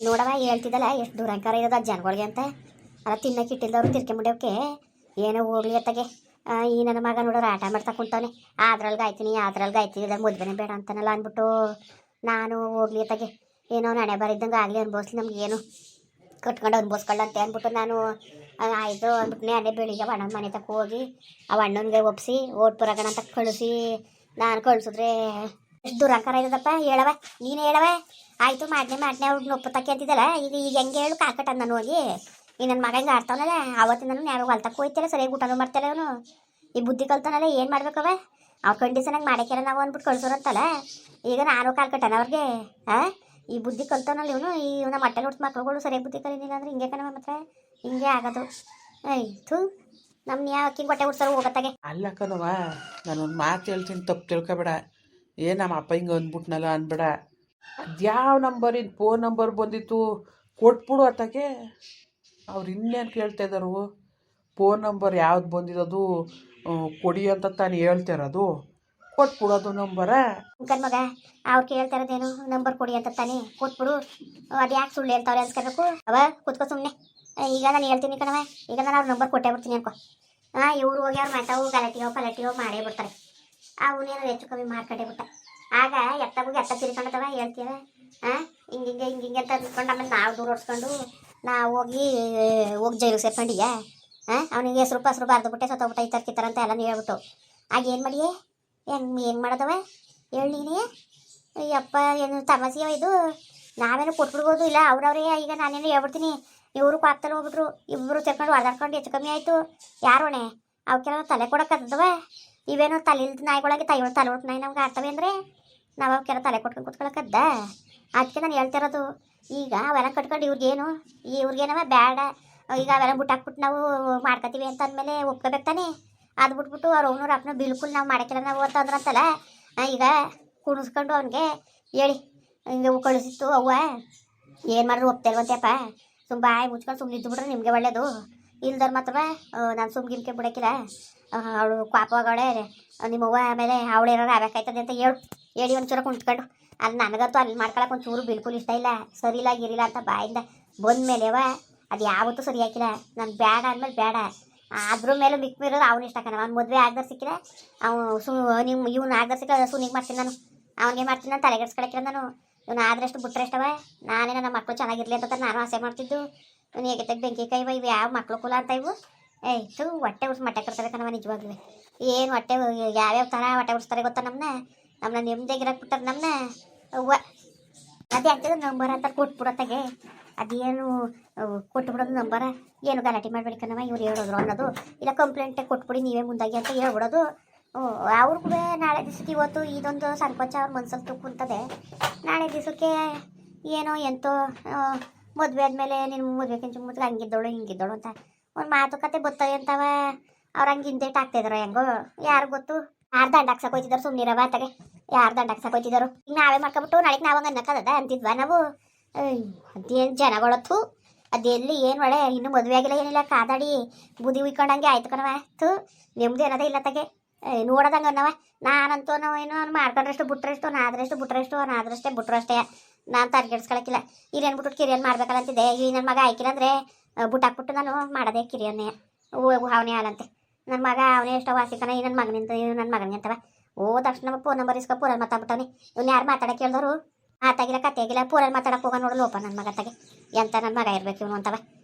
ನೋಡವ ಹೇಳ್ತಿದ್ದಲ್ಲ ಎಷ್ಟು ದುರಂಕಾರ ಇರೋದು ಆ ಜನಗಳಿಗೆ ಅಂತ. ಅಲ್ಲ ತಿನ್ನಕ್ಕೆ ಇಟ್ಟಿಲ್ದವ್ರು ತಿರ್ಕೊಂಬಿಡೋಕೆ ಏನೋ ಹೋಗ್ಲಿ ಅತ್ತಗೆ. ಈ ನನ್ನ ಮಗ ನೋಡೋರು ಆಟ ಮಾಡ್ತಾ ಕುಂತವನೆ. ಅದ್ರಲ್ಗಾಯ್ತೀನಿ ಇದಾಗ ಮದುವೆನೇ ಬೇಡ ಅಂತಾನಲ್ಲ ಅಂದ್ಬಿಟ್ಟು ನಾನು ಹೋಗ್ಲಿ ಅತ್ತಗೆ. ಏನೋ ನಡೆ ಬರಿದ್ದಂಗೆ ಆಗಲಿ ಅನ್ಭವಿಸ್ಲಿ, ನಮ್ಗೆ ಏನು ಕಟ್ಕೊಂಡು ಅನ್ಭವಿಸ್ಕೊಳ್ಳ ಅಂತ ಅಂದ್ಬಿಟ್ಟು ನಾನು ಆಯಿತು ಅಂದ್ಬಿಟ್ಟು ಅದೇ ಬೆಳಿಗ್ಗೆ ಅಣ್ಣನ ಮನೆ ತಕ್ಕ ಹೋಗಿ ಆ ಅಣ್ಣನಿಗೆ ಒಪ್ಪಿಸಿ ಓಟ್ ಬರೋಣ ಅಂತ ಕಳಿಸಿ. ನಾನು ಕಳಿಸಿದ್ರೆ ಎಷ್ಟು ದುರಂಕಾರ ಇರೋದಪ್ಪ. ಹೇಳವ ನೀನು ಹೇಳವ. ಆಯಿತು ಮಾಡ್ನೆ ಅವ್ರು ಒಪ್ಪತ್ತಕ್ಕೆ ಅಂತಿದ್ದಲ್ಲ. ಈಗ ಹೆಂಗೆ ಹೇಳು ಕಾಕಟ ನಾನು ಹೋಗಿ ಈ ನನ್ನ ಮಗ ಹಿಂಗೆ ಆಡ್ತಾವನಲ್ಲ. ಆವತ್ತಿನ ನಾನು ಯಾರು ಹೊಲ್ತಕ್ಕೆ ಹೋಯ್ತಿಲ್ಲ, ಸರಿಯಾಗಿ ಊಟನೂ ಮಾಡ್ತಾಯಿಲ್ಲ ಅವನು. ಈ ಬುದ್ಧಿ ಕಲ್ತಾನಲ್ಲ, ಏನು ಮಾಡ್ಬೇಕವ ಅವ್ರು ಕಂಡೀಷನಾಗಿ ಮಾಡಕ್ಯಾರ ನಾವು ಅಂದ್ಬಿಟ್ಟು ಕಳ್ಸೋರಂತಲ್ಲ. ಈಗ ನಾನು ಕಾಲ್ಕಟ್ಟನ ಅವ್ರಿಗೆ ಈ ಬುದ್ಧಿ ಕಲ್ತಾನಲ್ಲ ಇವನು. ಈ ನಮ್ಮ ಮಟ್ಟೆ ಹುಟ್ಟು ಮಕ್ಳುಗಳು ಸರಿಯಾಗಿ ಬುದ್ಧಿ ಕಲಿನಿಲ್ಲ ಅಂದ್ರೆ ಹಿಂಗೆ ಕಣವ ಮಾತ್ರ ಹಿಂಗೆ ಆಗೋದು. ಆಯ್ತು ನಮ್ಮ ಯಾವ ಅಕ್ಕಿ ಹೊಟ್ಟೆ ಹುಡ್ತಾರ ಹೋಗತ್ತಾಗೆ. ಅಲ್ಲ ಕಣವ, ನಾನೊಂದು ಮಾತು ಹೇಳ್ತೀನಿ, ತಪ್ಪು ತಿಳ್ಕೊಬೇಡ. ನಮ್ಮ ಅಪ್ಪ ಹಿಂಗೆ ಅಂದ್ಬಿಟ್ನಲ್ಲ ಅನ್ಬೇಡ. ಅದ್ಯಾವ ನಂಬರಿಂದ ಫೋನ್ ನಂಬರ್ ಬಂದಿತ್ತು ಕೊಟ್ಬಿಡು ಅತ್ತಾಗೆ. ಅವ್ರು ಇನ್ನೇನು ಕೇಳ್ತಾ ಇದ್ದಾರು, ಫೋನ್ ನಂಬರ್ ಯಾವ್ದು ಬಂದಿರೋದು ಕೊಡಿ ಅಂತ ತಾನು ಹೇಳ್ತಿರೋದು. ಕೊಟ್ಬಿಡೋದು ನಂಬರ ಕಣ್ ಮಗ. ಅವ್ರು ಕೇಳ್ತಾ ಇರೋದೇನು ನಂಬರ್ ಕೊಡಿ ಅಂತ ತಾನೇ, ಕೊಟ್ಬಿಡು. ಅದು ಯಾಕೆ ಸುಳ್ಳು ಹೇಳ್ತಾವ್ರೆ ಅನ್ಸ್ಕೊಬೇಕು. ಅವ ಕೂತ್ಕೋ ಸುಮ್ಮನೆ. ಈಗ ನಾನು ಹೇಳ್ತೀನಿ ಕಣವ, ಈಗ ನಾನು ಅವ್ರ ನಂಬರ್ ಕೊಟ್ಟೇ ಬಿಡ್ತೀನಿ ಅನ್ಕೋ. ಇವ್ರು ಹೋಗಿ ಅವ್ರು ಮಾತಾವು ಗಲಾಟಿಯೋ ಮಾಡೇ ಬಿಡ್ತಾರೆ. ಅವನೇನು ಹೆಚ್ಚು ಕಮ್ಮಿ ಮಾಡ್ಕೊಂಡೇ ಬಿಟ್ಟ. ಆಗ ಎತ್ತಾಗೋಗಿ ಎತ್ತ ತಿರ್ಕೊಂಡವ ಹೇಳ್ತೀರ. ಹಿಂಗೆ ಅಂತ ಅಂದ್ಕೊಂಡು ಆಮೇಲೆ ನಾವು ದೂರ ಓಡಿಸ್ಕೊಂಡು ನಾವು ಹೋಗಿ ಜೈಲಿಗೆ ಸೇರ್ಕೊಂಡಿಯಾ. ಅವನಿಗೆ ಹೆಸ್ರು ಬರ್ದುಬಿಟ್ಟೆ ಸತ್ತೋಗ್ಬಿಟ್ಟ ಈ ತರ್ಕಿತ್ತಾರ ಅಂತ ಎಲ್ಲ ಹೇಳ್ಬಿಟ್ಟು. ಆಗ ಏನು ಮಾಡಿಯೇ, ಹೆಂಗೆ ಮಾಡೋದವ ಹೇಳಿ ನೀನೇ. ಅಯ್ಯಪ್ಪ ಏನು ತಮಾಸೆಯೋ ಇದು. ನಾವೇನು ಕೊಟ್ಬಿಡ್ಬೋದು. ಇಲ್ಲ ಅವ್ರವ್ರೇ. ಈಗ ನಾನೇನು ಹೇಳ್ಬಿಡ್ತೀನಿ. ಇವರು ಪಾಪದಲ್ಲಿ ಹೋಗ್ಬಿಟ್ರು, ಇಬ್ಬರು ಸೇರ್ಕೊಂಡು ಹೊಡೆದಾಡ್ಕೊಂಡು ಹೆಚ್ಚು ಕಮ್ಮಿ ಆಯಿತು. ಯಾರೋಣೆ ಅವಕ್ಕೆಲ್ಲ ತಲೆ ಕೊಡೋಕ್ಕದ್ದವ. ಇವೇನೋ ತಲೆಲ್ದ ನಾಯಿಗಳಾಗಿ ತಲೆ ಹೊಟ್ಟು ನಾಯಿ ನಮ್ಗೆ ಆಡ್ತವೆ ಅಂದರೆ ನಾವು ಅವಕ್ಕೆಲ್ಲ ತಲೆ ಕೊಟ್ಕೊಂಡು ಕೂತ್ಕೊಳ್ಳೋಕ್ಕದ್ದ. ಅದಕ್ಕೆ ನಾನು ಹೇಳ್ತಿರೋದು. ಈಗ ಅವೆಲ್ಲ ಕಟ್ಕೊಂಡು ಇವ್ರಿಗೇನವ ಬೇಡ. ಈಗ ಅವೆಲ್ಲ ಬಿಟ್ಟಾಕ್ಬಿಟ್ಟು ನಾವು ಮಾಡ್ಕೊತೀವಿ ಅಂತ ಅಂದಮೇಲೆ ಒಪ್ಕೋಬೇಕು ತಾನೆ. ಅದು ಬಿಟ್ಬಿಟ್ಟು ಅವ್ರ ಅಪ್ಪನ ಬಿಲ್ಕುಲ್ ನಾವು ಮಾಡೋಕ್ಕಿಲ್ಲ ನಾವು ಅಂತಂದ್ರಂತಲ್ಲ. ಈಗ ಕುಣಿಸ್ಕೊಂಡು ಅವನಿಗೆ ಹೇಳಿ ಹಿಂಗೆ ಕಳಿಸಿತ್ತು ಅವ್ವ. ಏನು ಮಾಡಿದ್ರು ಒಪ್ತೇಲ್ವಂತೆಪ್ಪ. ಬಾಯಿ ಮುಚ್ಕೊಂಡು ಸುಮ್ಮನೆ ಇದ್ದುಬಿಟ್ರೆ ನಿಮಗೆ ಒಳ್ಳೇದು. ಇಲ್ದವ್ರು ಮಾತ್ರ ನಾನು ಸುಮ್ಗಿಮ್ಕೆ ಬಿಡೋಕ್ಕಿಲ್ಲ. ಅವಳು ಪಾಪಗಳೇ ನಿಮ್ಮವ್ವ ಆಮೇಲೆ ಅವಳು ಏನಾರು ಆಗ್ಬೇಕಾಯ್ತದೆ ಅಂತ ಹೇಳಿ ಒಂಚೂರು ಕುಂತ್ಕೊಂಡು. ಅಲ್ಲಿ ನನಗಂತೂ ಅಲ್ಲಿ ಮಾಡ್ಕೊಳಕ್ಕೆ ಒಂಚೂರು ಬಿಲ್ಕುಲ್ ಇಷ್ಟ ಇಲ್ಲ. ಸರಿಲ್ಲ ಗಿರಿಲ್ಲ ಅಂತ ಬಾಯಿಂದ ಬಂದಮೇಲೆವ ಅದು ಯಾವತ್ತೂ ಸರಿ ಹಾಕಿಲ್ಲ. ನಾನು ಬೇಡ ಅಂದಮೇಲೆ ಬೇಡ. ಅದ್ರ ಮೇಲೆ ಮಿಕ್ಕಿರೋದು ಅವ್ನು ಇಷ್ಟ ಕಣ. ಅವ್ನು ಮದುವೆ ಆಗದಾರ ಸಿಕ್ಕಿಲ್ಲ. ಅವ್ನು ಇವ್ನು ಆಗದಾರ ಸಿಕ್ಕ ಸುನಿಗೆ ಮಾಡ್ತೀನಿ ನಾನು. ಅವನಿಗೆ ಮಾಡ್ತೀನಿ ನಾನು ತಲೆಗೆಡ್ಸ್ಕೊಳಕ್ಕಿಲ್ಲ ನಾನು. ಇವನು ಆದ್ರಷ್ಟು ಬಿಟ್ಟರೆ ಇಷ್ಟವ. ನಾನೇ ನನ್ನ ಮಕ್ಕಳು ಚೆನ್ನಾಗಿರಲಿ ಅಂತ ನಾನು ಆಸೆ ಮಾಡ್ತಿದ್ದು. ಇವನು ಹೇಗೆ ತೆಗೆ ಬೆಂಕಿ ಕೈವ ಇವು ಯಾವ ಮಕ್ಕಳು ಕುಲ ಅಂತ ಇವು. ಏಯ್ತು ಹೊಟ್ಟೆ ಉಡ್ಸಿ ಮಟ್ಟೆ ಕಟ್ತಾರೆ ಕಣವ ನಿಜವಾಗ್ಲೂ. ಏನು ಹೊಟ್ಟೆ ಯಾವ್ಯಾವ ಥರ ಹೊಟ್ಟೆ ಉಡಿಸ್ತಾರೆ ಗೊತ್ತಾ ನಮ್ಮನ್ನ ನೆಮ್ಮದಿಯಾಗಿರಕ್ಕೆ ಬಿಟ್ಟಾರೆ ನಮ್ಮನ್ನ. ಅವ್ವ ಅದೇ ಆಗ್ತದೆ ನಂಬರ್ ಅಂತ ಕೊಟ್ಬಿಡತ್ತಾಗೆ. ಅದೇನು ಕೊಟ್ಬಿಡೋದು ನಂಬರ. ಏನು ಗಲಾಟೆ ಮಾಡಬೇಡಿ ಕಣವ. ಇವ್ರು ಹೇಳಿದ್ರು ಅನ್ನೋದು. ಇಲ್ಲ ಕಂಪ್ಲೇಂಟೇ ಕೊಟ್ಬಿಡಿ ನೀವೇ ಮುಂದಾಗಿ ಅಂತ ಹೇಳ್ಬಿಡೋದು. ಅವ್ರಿಗೂ ನಾಳೆ ದಿವಸಕ್ಕೆ ಇವತ್ತು ಇದೊಂದು ಸಂಕೋಚ ಅವ್ರ ಮನ್ಸಲ್ಲಿ ಕುಂತದೆ. ನಾಳೆ ದಿವಸಕ್ಕೆ ಏನೋ ಎಂತೋ ಮದುವೆ ಆದಮೇಲೆ ನಿನ್ನ ಮದುವೆಗಿಂತ ಮುಂಚೆ ಹಂಗಿದ್ದೋಳು ಹಿಂಗಿದ್ದೋಳು ಅಂತ ಒಂದು ಮಾತುಕತೆ ಬರ್ತವೆ ಅಂತವ. ಅವ್ರು ಹಂಗೆ ಹಿಂದೇಟ್ ಆಗ್ತಾಯಿದಾರೋ ಹೆಂಗೋ ಯಾರು ಗೊತ್ತು. ಯಾರು ದಂಡ ಹಾಕ್ಸಕ್ಕೆ ಹೋಯ್ತಿದ್ದಾರೆ ಸುಮ್ಮನಿರವ ಅತ್ತಾಗೆ. ಯಾರು ದಂಡ ಹಾಕ್ಸಕ್ಕೆ ಹೋಯ್ತಿದ್ದಾರೋ. ಈಗ ನಾವೇ ಮಾಡ್ಕೊಬಿಟ್ಟು ನಾಳೆಗೆ ನಾವು ಹಂಗೆ ಅನ್ನಕ್ಕದ ಅಂತಿದ್ವಾ ನಾವು. ಅದೇನು ಜನಗಳತ್ತು ಅದೆಲ್ಲಿ ಏನು ಒಳ್ಳೆ ಇನ್ನೂ ಮದುವೆ ಆಗಿಲ್ಲ ಏನಿಲ್ಲ. ಕಾದಾಡಿ ಬುದಿ ಉಯ್ಕೊಂಡಂಗೆ ಆಯ್ತು ಕಣವ. ನೆಮ್ಮದಿ ಅನ್ನೋದೇ ಇಲ್ಲ ತಗೆ. ನೋಡೋದಂಗೆ ಅನ್ನವ. ನಾನಂತೂ ಏನೋ ಮಾಡ್ಕೊಂಡ್ರಷ್ಟು ಬಿಟ್ರಷ್ಟು ನಾದ್ರಷ್ಟೇ ಬಿಟ್ರಷ್ಟೇ. ನಾನು ತರ್ಗೆಡ್ಸ್ಕೊಳಕ್ಕಿಲ್ಲ. ಹಿರಿಯನ್ ಬಿಟ್ಬಿಟ್ಟು ಕಿರಿಯನ್ ಮಾಡ್ಬೇಕಲ್ಲ ಅಂತಿದ್ದೆ. ಈ ನನ್ನ ಮಗ ಆಯ್ಕಿಲ್ಲ ಅಂದರೆ ಬುಟ್ಟಾಕ್ಬಿಟ್ಟು ನಾನು ಮಾಡೋದೇ ಕಿರಿಯನ್ನೇ. ಅವನೇ ಹಾಲಂತೆ ನನ್ನ ಮಗ. ಅವನೇ ಎಷ್ಟೋ ವಾಸಿಕನ ಈ ನನ್ನ ಮಗನಿಂದ ನನ್ನ ಮಗನಿಗೆ ಅಂತವ. ತಕ್ಷಣ ಫೋನ್ ನಂಬರ್ ಇಸ್ಕೊ ಪೂರಲ್ಲಿ ಮಾತಾಡ್ಬಿಟ್ಟವನಿ. ಇವ್ನು ಯಾರು ಮಾತಾಡೋಕೆ ಕೇಳಿದವರು ಆತಾಗಿಲ್ಲ ಕತೆ ಆಗಿಲ್ಲ. ಪೂರಲ್ಲಿ ಮಾತಾಡೋಕೆ ಹೋಗೋ ನೋಡಲು ಓಪ ನನ್ನ ಮಗ ತಗೆ. ಎಂತ ನನ್ನ ಮಗ ಇರ್ಬೇಕು ಇವನು ಅಂತವ.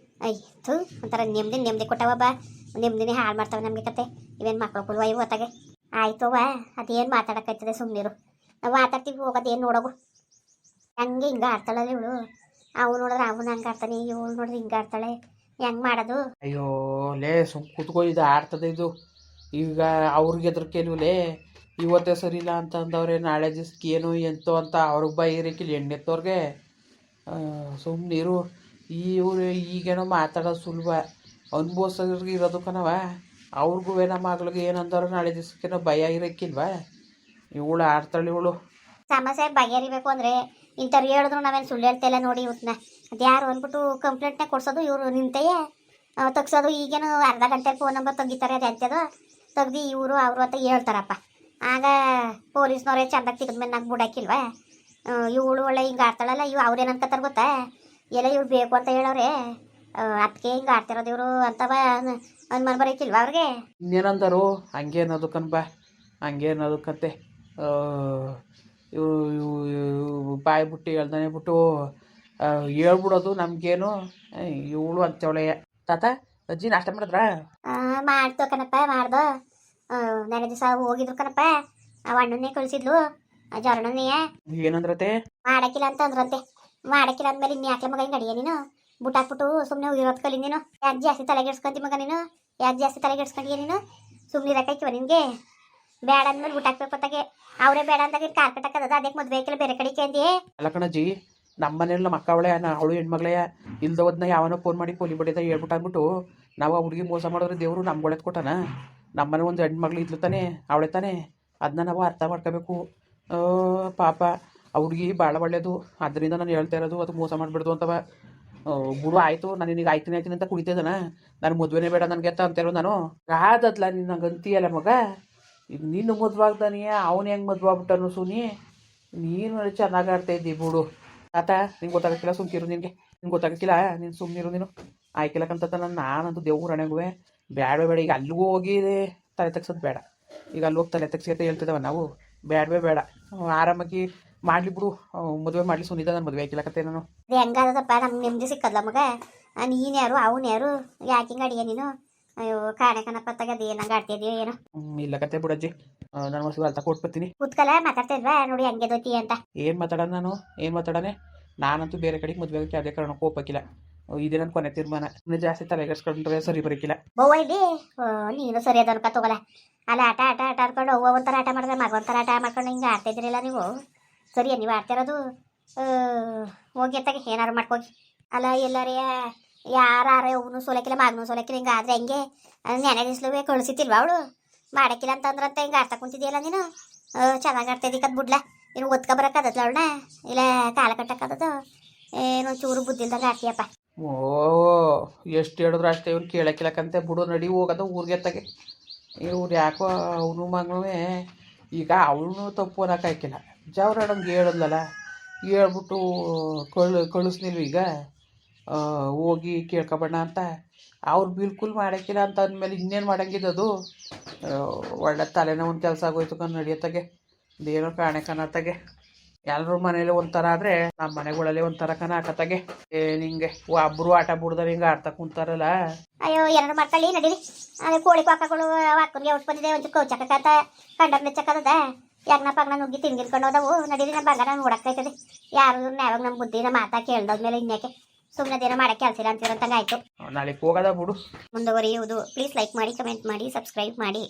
ಆಯ್ತು ಒಂಥರ ನೆಮ್ಮದಿ ಕೊಟ್ಟವಬ್ಬ. ನೆಮ್ಮದಿನೇ ಹಾಳು ಮಾಡ್ತವೆ ನಮಗೆ ಕತೆ. ಇವೇನು ಮಕ್ಕಳು ಕೊಡುವ ಇವು ಹೊತ್ತಾಗೆ. ಆಯ್ತು ಅವ್ವ ಅದೇನು ಮಾತಾಡೋಕ್ಕಾಯ್ತದೆ ಸುಮ್ಮನಿರು. ನಾವು ಮಾತಾಡ್ತೀವಿ ಹೋಗೋದೇನು ನೋಡೋಗು. ಹಂಗೆ ಹಿಂಗೆ ಆಡ್ತಾಳಲ್ಲ ಇವಳು. ಅವ್ನು ನೋಡಿದ್ರೆ ಅವನು ಹಂಗೆ ಆಡ್ತಾನೆ, ಇವಳು ನೋಡಿದ್ರೆ ಹಿಂಗೆ ಆಡ್ತಾಳೆ. ಹೆಂಗೆ ಮಾಡೋದು. ಅಯ್ಯೋ ಲೇ ಕುತ್ಕೋ, ಇದು ಆಡ್ತದೆ ಇದು. ಈಗ ಅವ್ರಿಗೆ ಎದ್ರಕೇನುಲೇ ಇವತ್ತೇ ಸರಿ ಇಲ್ಲ ಅಂತಂದವ್ರೆ ನಾಳೆ ದಿವ್ಸಕ್ಕೆ ಏನು ಎಂತೋ ಅಂತ ಅವ್ರಿಗೆ ಬಾಯಿ ಇರಕ್ಕಿಲ್ಲ ಎಣ್ಣೆತ್ತವ್ರಿಗೆ. ಸುಮ್ಮನಿರು. ಇವರು ಈಗೇನೋ ಮಾತಾಡೋದು ಸುಲಭ, ಅನುಭವಿಸೋರಿಗೆ ಇರೋದು ಕಣವ. ಅವ್ರಿಗೂ ನಮ್ಮ ಮಗಳಿಗೆ ಏನಂದವ್ರು ನಾಳೆ ದಿವ್ಸಕ್ಕೇನೋ ಭಯ ಇರೋಕ್ಕಿಲ್ವಾ. ಇವಳು ಆಡ್ತಾಳೆ ಇವಳು. ಸಮಸ್ಯೆ ಬಗೆಹರಿಬೇಕು ಅಂದರೆ ಇಂಥವ್ರು ಹೇಳಿದ್ರು ನಾವೇನು ಸುಳ್ಳು ಹೇಳ್ತಾಯಿಲ್ಲ ನೋಡಿ. ಇವತ್ತನ್ನ ಅದು ಯಾರು ಅಂದ್ಬಿಟ್ಟು ಕಂಪ್ಲೇಂಟ್ನೇ ಕೊಡ್ಸೋದು ಇವರು ನಿಂತೆಯೇ ತೆಗ್ಸೋದು. ಈಗೇನು ಅರ್ಧ ಗಂಟೆ ಫೋನ್ ನಂಬರ್ ತೆಗಿತಾರೆ. ಅದು ಎಂಥದ್ದು ತೆಗ್ದು ಇವರು ಅವರು ಅಂತ ಹೇಳ್ತಾರಪ್ಪ. ಆಗ ಪೊಲೀಸ್ನವರೇ ಚಂದಾಗಿ ತೆಗೆದ್ಮೇಲೆ ನಂಗೆ ಬಿಡಾಕಿಲ್ವಾ. ಇವಳು ಒಳ್ಳೆ ಹಿಂಗೆ ಆಡ್ತಾಳಲ್ಲ. ಅವ್ರೇನು ಅನ್ಕೋತಾರೆ ಗೊತ್ತಾ, ಎಲ್ಲ ಇವ್ರು ಬೇಕು ಅಂತ ಹೇಳವ್ರೆ ಅದಕ್ಕೆ ಹಿಂಗೆ ಆಡ್ತಿರೋದು ಇವರು ಅಂತವ ಅನುಮಾನ ಬರೋಕಿಲ್ವಾ ಅವ್ರಿಗೆ? ಇನ್ನೇನಂದರು ಹಂಗೆ ಅನ್ನೋದು ಕನ್ಬ, ಹಂಗೆ ಅನ್ನೋದಕ್ಕಂತೆ ಇವು ಬಾಯಿ ಬಿಟ್ಟು ಹೇಳ್ದಾನೆ ಬಿಟ್ಟು ಹೇಳ್ಬಿಡೋದು ನಮಗೇನು ಇವಳು ಅಂತವಳೆಯ. ತಾತ ಅಜ್ಜಿ ನಾಷ್ಟ ಮಾಡಿದ್ರಾ? ಮಾಡ್ತು ಕಣಪ್ಪ, ಮಾಡ್ದು. ನೆನೆ ದಿವಸ ಹೋಗಿದ್ರು ಕಣಪ್ಪ, ಆ ಅಣ್ಣನ್ನೇ ಕಳಿಸಿದ್ಲು ಜರಣನೇ. ಏನಂದ್ರತೆ? ಮಾಡಕ್ಕಿಲ್ಲ ಅಂತ ಅಂದ್ರಂತೆ. ಮಾಡಕ್ಕಿಲ್ಲ ಅಂದ್ಮೇಲೆ ಇನ್ನು ಯಾಕೆ ಮಗ ಹಿಂಗೆ ಅಡಿಯ ನೀನು ಬುಟ್ಟಾಕ್ಬಿಟ್ಟು ಸುಮ್ಮನೆ ಹೋಗಿರೋದು ಕಲಿ ನೀನು. ಯಾಕೆ ಜಾಸ್ತಿ ತಲೆಗೆಡ್ಸ್ಕೊಂತಿ ಮಗ ನೀನು? ಯಾಕೆ ಜಾಸ್ತಿ ತಲೆಗೆಡ್ಸ್ಕೊಂಡಿಯ ನೀನು? ಸುಮ್ಮನೆ ಇರಕ್ಕಾಯ್ಕಿವ ನಿನಗೆ? ಬೇಡ ಅಂದ್ಮೇಲೆ ಬುಟ್ಟಾಕ್ಬೇಕು ಹೊತ್ತಾಗೆ ಅವರೇ ಬೇಡ ಅಂದಾಗ ಕಾರ್ ಕಟ್ಟಕ್ಕದ ಅದಕ್ಕೆ ಮದುವೆ ಹಾಕಿಲ್ಲ ಬೇರೆ ಕಡೆಗೆ ಅಂದಿಯೇ? ಅಲ್ಲ ಕಣಜ್ಜಿ, ನಮ್ಮ ಮನೇಲಿ ನಮ್ಮ ಅಕ್ಕ ಅವಳೆ, ಅವಳು ಹೆಣ್ಮಗಳೇ. ಇಲ್ದವದನ್ನ ಯಾವನೋ ಫೋನ್ ಮಾಡಿ ಪೊಲಿ ಬಡಿದ ಹೇಳ್ಬಿಟ್ಟು ಅಂದ್ಬಿಟ್ಟು ನಾವು ಆ ಹುಡುಗಿ ಮೋಸ ಮಾಡಿದ್ರೆ ದೇವರು ನಮ್ಗೆ ಒಳ್ಳೆದು ಕೊಟ್ಟಾನ. ನಮ್ಮನೆ ಒಂದು ಹೆಣ್ಮಗಳು ಇದ್ಲು ತಾನೆ, ಅವಳೆ ತಾನೆ, ಅದನ್ನ ನಾವು ಅರ್ಥ ಮಾಡ್ಕೋಬೇಕು. ಪಾಪ ಆ ಹುಡುಗಿ ಭಾಳ ಒಳ್ಳೇದು, ಅದರಿಂದ ನಾನು ಹೇಳ್ತಾ ಇರೋದು ಅದು ಮೋಸ ಮಾಡಿಬಿಡ್ದು ಅಂತವ. ಬಿಡು ಆಯಿತು, ನಾನು ನಿನಗೆ ಆಯ್ತೀನಿ ಅಂತ ಕುಡಿತಿದ್ದಾನ, ನಾನು ಮದುವೆನೇ ಬೇಡ ನನಗೆ ಅಂತ ಅಂತಿರೋ ನಾನು. ಆದದ್ಲ ನಿನ್ನ ಗಂತಿಯಲ್ಲ ಮಗ, ಈಗ ನೀನು ಮದುವೆ ಆಗ್ದಾನಿಯ ಅವನು ಹೆಂಗೆ ಮದುವೆ ಆಗ್ಬಿಟ್ಟನು ಸುನಿ. ನೀನು ಚೆನ್ನಾಗಿ ಆಡ್ತಾ ಇದ್ದಿ ಬಿಡು. ಆತ ನಿಂಗೆ ಗೊತ್ತಾಗಕ್ಕಿಲ್ಲ, ಸುಮ್ಕಿರು. ನಿನಗೆ ಗೊತ್ತಾಗಕ್ಕಿಲ್ಲ, ನೀನು ಸುಮ್ಮನಿರು. ನೀನು ಆಯ್ಕಿಲ್ಲಕ್ಕಂತ ನಾನಂತೂ ದೇವ್ರ ಹಣೆಗುವೆ ಬೇಡ. ಈಗ ಅಲ್ಲಿಗೂ ಹೋಗಿ ತಲೆ ತೆಗ್ಸೋದು ಬೇಡ. ಈಗ ಅಲ್ಲಿ ಹೋಗಿ ತಲೆ ತೆಗ್ಸಿ ಅಂತ ಹೇಳ್ತಿದ್ದಾವ ನಾವು. ಬೇಡ, ಆರಾಮಾಗಿ ಮಾಡಲಿ ಬಿಡು, ಮದುವೆ ಮಾಡಲಿ. ಸುನಿದ ನಾನು ಮದುವೆ ಆಯ್ಕಿಲ್ಲಕತ್ತೆ ನಾನು. ಅದು ಹೆಂಗಾದಪ್ಪ, ನಮ್ಗೆ ನೆಮ್ಮದಿ ಸಿಕ್ಕದ್ಲ ಮಗ. ನೀನು ಯಾರು ಅವನು ಯಾರು? ಯಾಕೆ ಹಿಂಗೆ ಅಡಿಯ ನೀನು? ಅಯ್ಯೋ ಕಾಣೆ ಕಣಪ್ಪ ತಗದು ಏನಂಗೆ ಆಡ್ತಿದ್ಯೋ ಏನೋ. ಇಲ್ಲ ಕತೆ ಬಿಡಜ್ಜಿ, ನಾನು ಹೊಸ ಅರ್ಥ ಕೊಟ್ಬರ್ತೀನಿ. ಕೂತ್ಕಲ್ಲ ಮಾತಾಡ್ತಾ ಇಲ್ವಾ ನೋಡಿ ಹೆಂಗೆ ದೋತಿ ಅಂತ. ಏನು ಮಾತಾಡೋಣ ನಾನು? ಏನು ಮಾತಾಡೋಣ? ನಾನಂತೂ ಬೇರೆ ಕಡೆಗೆ ಮದುವೆ ಆಗಕ್ಕೆ ಯಾವುದೇ ಕಾರಣಕ್ಕೂ ಹೋಗಕ್ಕಿಲ್ಲ. ಇದೇ ನನ್ನ ಕೊನೆ ತೀರ್ಮಾನ. ಇನ್ನೂ ಜಾಸ್ತಿ ತಲೆಗೆಡ್ಸ್ಕೊಂಡ್ರೆ ಸರಿ ಬರೋಕ್ಕಿಲ್ಲ. ಬವ್ವ ಇಲ್ಲಿ ನೀನು ಸರಿ ಅದನ್ಕ ತಗೋಲ್ಲ. ಅಲ್ಲ ಆಟ ಆಡ್ಕೊಂಡು ಅವ್ವ ಒಂಥರ ಆಟ ಮಾಡಿದ್ರೆ ಮಗ ಒಂಥರ ಆಟ ಮಾಡ್ಕೊಂಡು ಹಿಂಗೆ ಆಡ್ತಾ ಇದ್ರಿಲ್ಲ ನೀವು. ಸರಿಯಾ ನೀವು ಆಡ್ತಿರೋದು? ಹೋಗಿ ಅತ್ತಾಗೆ ಏನಾರು ಮಾಡ್ಕೋಗಿ. ಅಲ್ಲ ಎಲ್ಲರೇ ಯಾರೇ ಅವನು ಸೋಲಕ್ಕಿಲ್ಲ ಮಗನೂ ಸೋಲಕ್ಕಿಲ್ಲ ಹಿಂಗೆ ಆದರೆ ಹೆಂಗೆ? ನೆನೆ ದಿಸ್ಲುವೆ ಕಳಿಸಿತಿಲ್ವ ಅವಳು? ಮಾಡಕ್ಕಿಲ್ಲ ಅಂತಂದ್ರಂತ ಹಿಂಗೆ ಆಡ್ತಾ ಕುಂತಿದ್ಯಲ್ಲ ನೀನು. ಚೆನ್ನಾಗಿ ಆಡ್ತಾ ಇದ್ದೀಕದ್ ಬಿಡ್ಲ. ಇನ್ನು ಒತ್ಕೊ ಬರೋಕ್ಕಾದತ್ಲ ಅವಳನ್ನ? ಇಲ್ಲ ಕಾಲ ಕಟ್ಟಕ್ಕಾದದು? ಏನೋ ಚೂರು ಬುದ್ಧಿಲ್ದಂಗೆ ಆಡ್ತೀಯಪ್ಪ. ಎಷ್ಟು ಹೇಳಿದ್ರು ಅಷ್ಟೇ, ಇವ್ರು ಕೇಳಕ್ಕಿಲ್ಲಕ್ಕಂತೆ ಬಿಡು. ನಡಿ ಹೋಗೋದು ಊರಿಗೆ ಎತ್ತಾಗೆ. ಇವ್ರು ಯಾಕೋ ಅವನು ಮಗನೂ ಈಗ ಅವಳು ತಪ್ಪು ಅನ್ನೋಕ್ಕಾಯ್ಕಿಲ್ಲ. ಜವ್ರಡಂಗೆ ಹೇಳಿದ್ಲಲ್ಲ, ಹೇಳ್ಬಿಟ್ಟು ಕಳಿಸ್ನಿಲ್ವ ಈಗ ಹೋಗಿ ಕೇಳ್ಕೊಬೇಡ ಅಂತ. ಅವ್ರು ಬಿಲ್ಕುಲ್ ಮಾಡೋಕ್ಕಿಲ್ಲ ಅಂತ ಅಂದಮೇಲೆ ಇನ್ನೇನು ಮಾಡೋಂಗಿದ್ದದು? ಒಳ್ಳೆ ತಲೆನೋ ಒಂದು ಕೆಲಸ ಆಗೋಯ್ತು ಕಣ್ಣು ನಡಿಯತ್ತಾಗೆ. ಇದೇನೋ ಕಾಣೆ ಕಣತ್ತಾಗೆ. ಎಲ್ಲರೂ ಮನೇಲಿ ಒಂಥರ ಆದರೆ ನಮ್ಮ ಮನೆಗಳಲ್ಲಿ ಒಂಥರ ಕಣ ಹಾಕತ್ತಾಗೆ. ನಿಂಗೆ ಒಬ್ಬರು ಆಟ ಬಿಡ್ದಾರೆ ಹಿಂಗೆ ಆಡ್ತಾ ಕುಂತಾರಲ್ಲ. ಅಯ್ಯೋ ಎರಡು ಮಕ್ಕಳು ನಡೀರಿ. ಅದೇ ಕೋಳಿ ಪಾಕಗಳು ಹಾಕೋರಿಗೆ ಔಟ್ ಬಂದಿದೆ, ಒಂಚೂರು ಕೌಚಕತ್ತ ಕಂಡಕ್ ನೆಚ್ಚಕ್ಕದ ಯಾಕನ ಪಗ್ನ ನುಗ್ಗಿ ತಿನ್ಗಿರ್ಕೊಂಡು ಹೋದವು. ನಡೀರಿ, ನಮ್ಮ ಬಂಗಾರ ನೋಡಕ್ಕಾಯ್ತದೆ. ಯಾರು ಯಾವಾಗ ನಮ್ಮ ಬುದ್ಧಿನ ಮಾತಾ ಕೇಳ್ದೋದ್ಮೇಲೆ ಇನ್ಯಾಕೆ ಸುಮ್ಮನೆ ದಿನ ಮಾಡಕ್ಕೆ ಕೆಲಸ ಅಂತೀರಂತಂಗೆ ಆಯಿತು. ನಾಳೆಗೆ ಹೋಗೋದ ಬಿಡು. ಮುಂದುವರಿಯುವುದು. ಪ್ಲೀಸ್ ಲೈಕ್ ಮಾಡಿ, ಕಮೆಂಟ್ ಮಾಡಿ, ಸಬ್ಸ್ಕ್ರೈಬ್ ಮಾಡಿ.